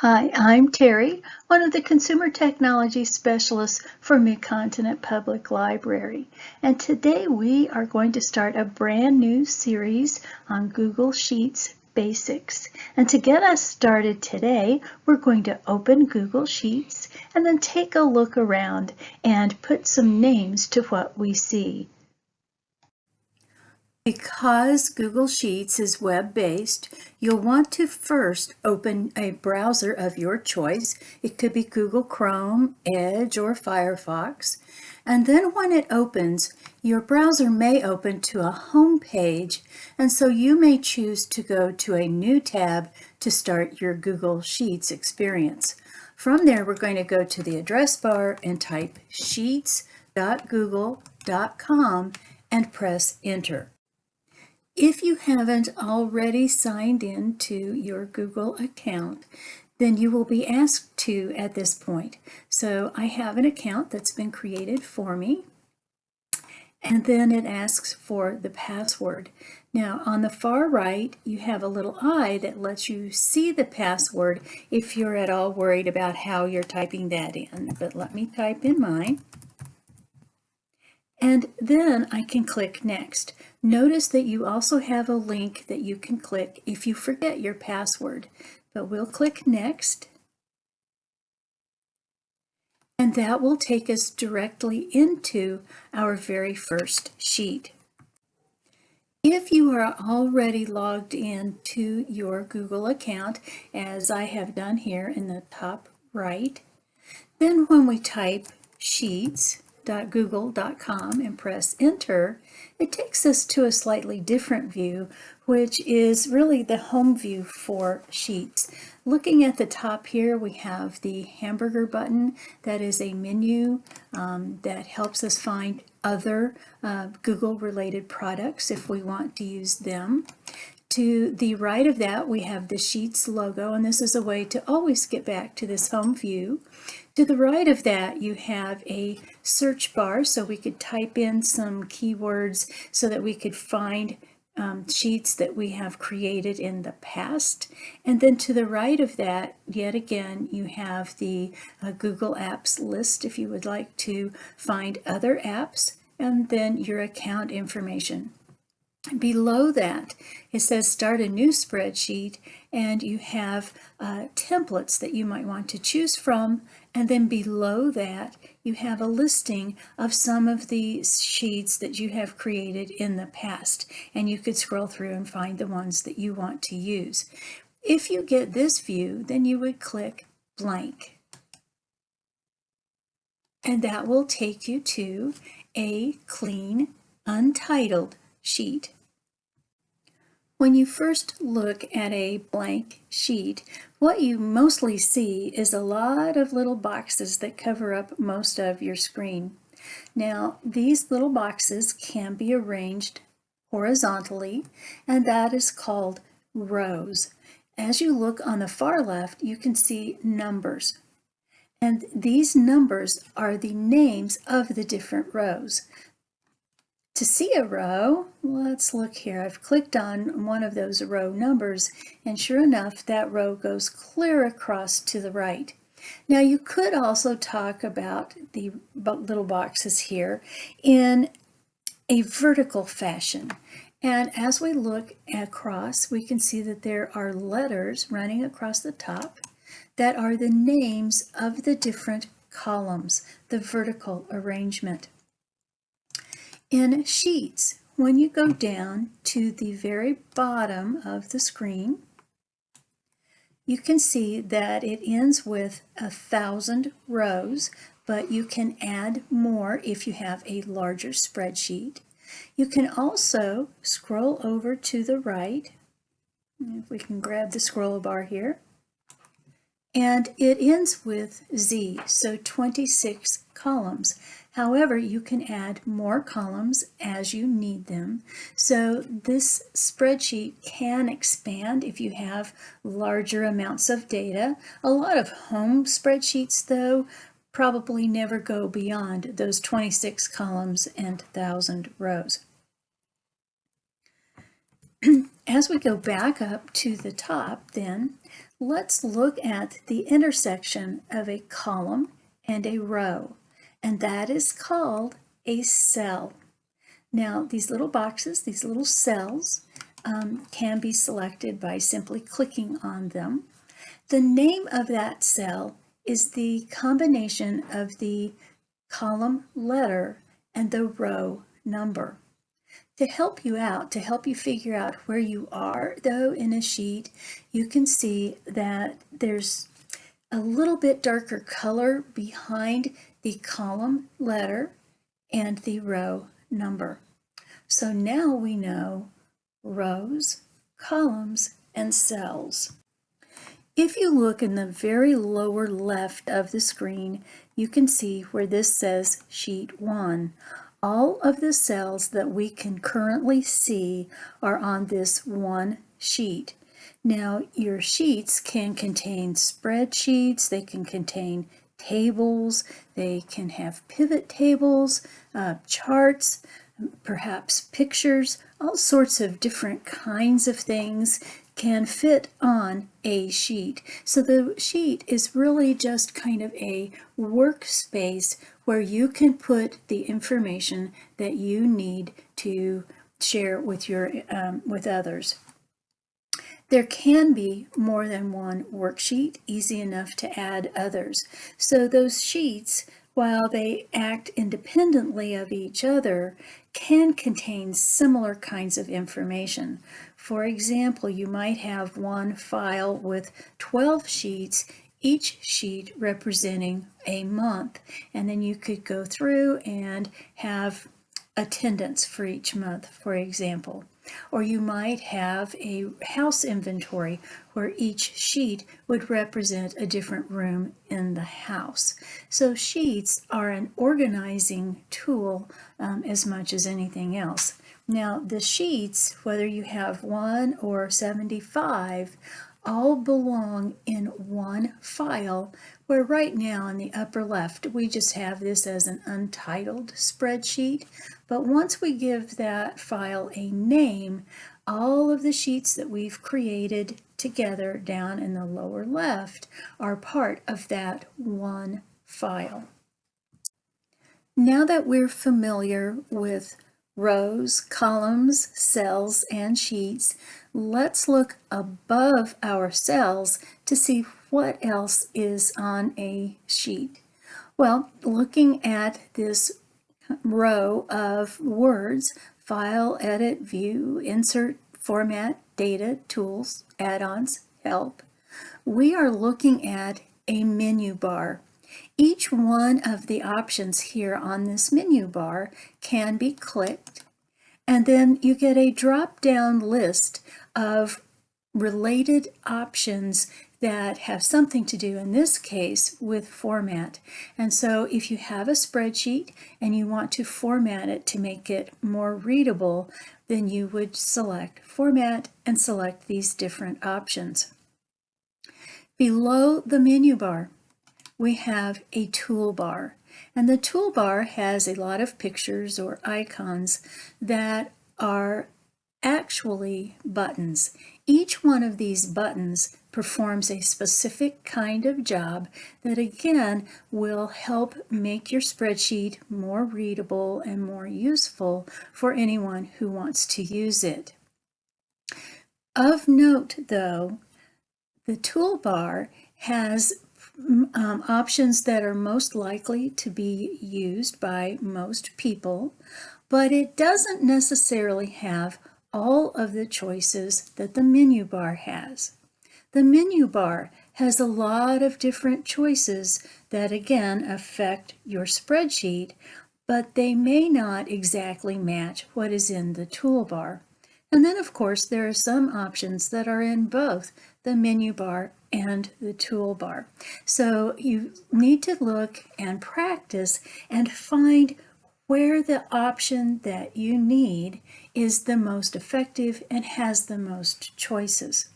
Hi, I'm Terry, one of the Consumer Technology Specialists for Mid-Continent Public Library. And today we are going to start a brand new series on Google Sheets Basics. And to get us started today, we're going to open Google Sheets and then take a look around and put some names to what we see. Because Google Sheets is web-based, you'll want to first open a browser of your choice. It could be Google Chrome, Edge, or Firefox. And then when it opens, your browser may open to a home page, and so you may choose to go to a new tab to start your Google Sheets experience. From there, we're going to go to the address bar and type sheets.google.com and press enter. If you haven't already signed in to your Google account, then you will be asked to at this point. So I have an account that's been created for me, and then it asks for the password. Now on the far right, you have a little eye that lets you see the password if you're at all worried about how you're typing that in. But let me type in mine. And then I can click Next. Notice that you also have a link that you can click if you forget your password. But we'll click Next. And that will take us directly into our very first sheet. If you are already logged in to your Google account, as I have done here in the top right, then when we type sheets.google.com and press enter, it takes us to a slightly different view, which is really the home view for Sheets. Looking at the top here, we have the hamburger button. That is a menu that helps us find other Google-related products if we want to use them. To the right of that, we have the Sheets logo, and this is a way to always get back to this home view. To the right of that, you have a search bar, so we could type in some keywords so that we could find sheets that we have created in the past. And then to the right of that, yet again, you have the Google Apps list if you would like to find other apps, and then your account information. Below that, it says start a new spreadsheet, and you have templates that you might want to choose from. And then below that, you have a listing of some of the sheets that you have created in the past. And you could scroll through and find the ones that you want to use. If you get this view, then you would click blank. And that will take you to a clean, untitled sheet. When you first look at a blank sheet, what you mostly see is a lot of little boxes that cover up most of your screen. Now, these little boxes can be arranged horizontally, and that is called rows. As you look on the far left, you can see numbers. And these numbers are the names of the different rows. To see a row, let's look here. I've clicked on one of those row numbers, and sure enough, that row goes clear across to the right. Now you could also talk about the little boxes here in a vertical fashion. And as we look across, we can see that there are letters running across the top that are the names of the different columns, the vertical arrangement. In Sheets, when you go down to the very bottom of the screen, you can see that it ends with 1,000 rows, but you can add more if you have a larger spreadsheet. You can also scroll over to the right, if we can grab the scroll bar here, and it ends with Z, so 26 columns. However, you can add more columns as you need them. So this spreadsheet can expand if you have larger amounts of data. A lot of home spreadsheets, though, probably never go beyond those 26 columns and 1,000 rows. as we go back up to the top, then let's look at the intersection of a column and a row, and that is called a cell. Now, these little boxes, these little cells, can be selected by simply clicking on them. The name of that cell is the combination of the column letter and the row number. To help you out, to help you figure out where you are, though, in a sheet, you can see that there's a little bit darker color behind the column letter and the row number. So now we know rows, columns, and cells. If you look in the very lower left of the screen, you can see where this says Sheet 1. All of the cells that we can currently see are on this one sheet. Now, your sheets can contain spreadsheets, they can contain tables, they can have pivot tables, charts, perhaps pictures, all sorts of different kinds of things can fit on a sheet. So the sheet is really just kind of a workspace where you can put the information that you need to share with with others. There can be more than one worksheet, easy enough to add others. So those sheets, while they act independently of each other, can contain similar kinds of information. For example, you might have one file with 12 sheets, each sheet representing a month, and then you could go through and have attendance for each month, for example. Or you might have a house inventory where each sheet would represent a different room in the house. So sheets are an organizing tool as much as anything else. Now the sheets, whether you have 1 or 75, all belong in one file, where right now in the upper left we just have this as an untitled spreadsheet. But once we give that file a name, all of the sheets that we've created together down in the lower left are part of that one file. Now that we're familiar with rows, columns, cells, and sheets, let's look above our cells to see what else is on a sheet. Well, looking at this row of words, file, edit, view, insert, format, data, tools, add-ons, help, we are looking at a menu bar. Each one of the options here on this menu bar can be clicked, and then you get a drop-down list of related options that have something to do, in this case, with format. And so if you have a spreadsheet and you want to format it to make it more readable, then you would select Format and select these different options. Below the menu bar, we have a toolbar, and the toolbar has a lot of pictures or icons that are actually buttons. Each one of these buttons performs a specific kind of job that again will help make your spreadsheet more readable and more useful for anyone who wants to use it. Of note, though, the toolbar has options that are most likely to be used by most people, but it doesn't necessarily have all of the choices that the menu bar has. The menu bar has a lot of different choices that again affect your spreadsheet, but they may not exactly match what is in the toolbar. And then of course there are some options that are in both the menu bar and the toolbar. So you need to look and practice and find where the option that you need is the most effective and has the most choices.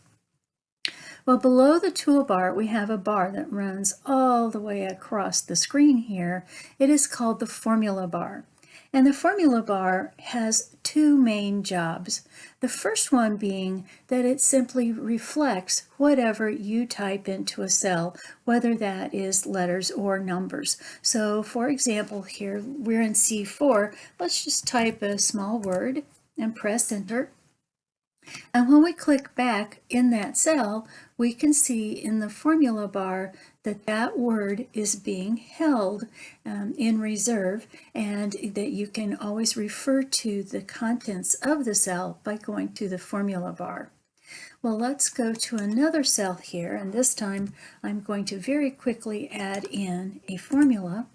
Well, below the toolbar, we have a bar that runs all the way across the screen here. It is called the formula bar. And the formula bar has two main jobs. The first one being that it simply reflects whatever you type into a cell, whether that is letters or numbers. So for example, here we're in C4. Let's just type a small word and press enter. And when we click back in that cell, we can see in the formula bar that that word is being held in reserve, and that you can always refer to the contents of the cell by going to the formula bar. Well, let's go to another cell here, and this time I'm going to very quickly add in a formula.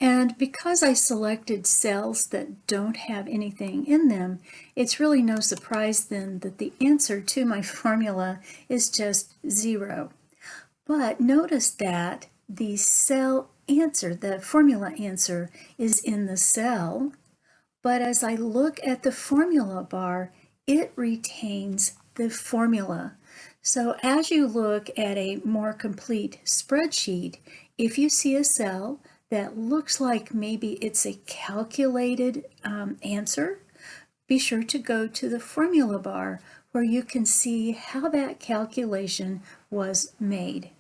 And because I selected cells that don't have anything in them, it's really no surprise then that the answer to my formula is just 0. But notice that the cell answer, the formula answer, is in the cell, but as I look at the formula bar, it retains the formula. So as you look at a more complete spreadsheet, if you see a cell that looks like maybe it's a calculated answer, be sure to go to the formula bar where you can see how that calculation was made.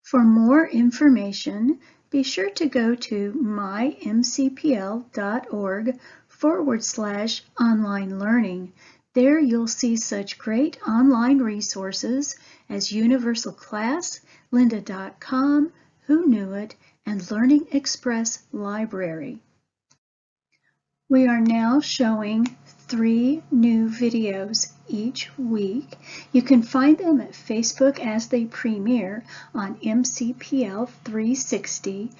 For more information, be sure to go to mymcpl.org/online learning. There you'll see such great online resources as Universal Class, lynda.com, Who Knew It, and Learning Express Library. We are now showing 3 new videos each week. You can find them at Facebook as they premiere on MCPL 360,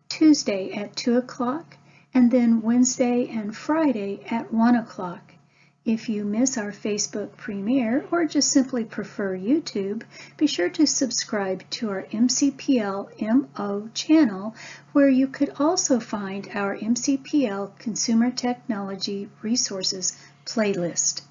Tuesday at 2 o'clock, and then Wednesday and Friday at 1 o'clock. If you miss our Facebook premiere or just simply prefer YouTube, be sure to subscribe to our MCPL MO channel, where you could also find our MCPL Consumer Technology Resources playlist.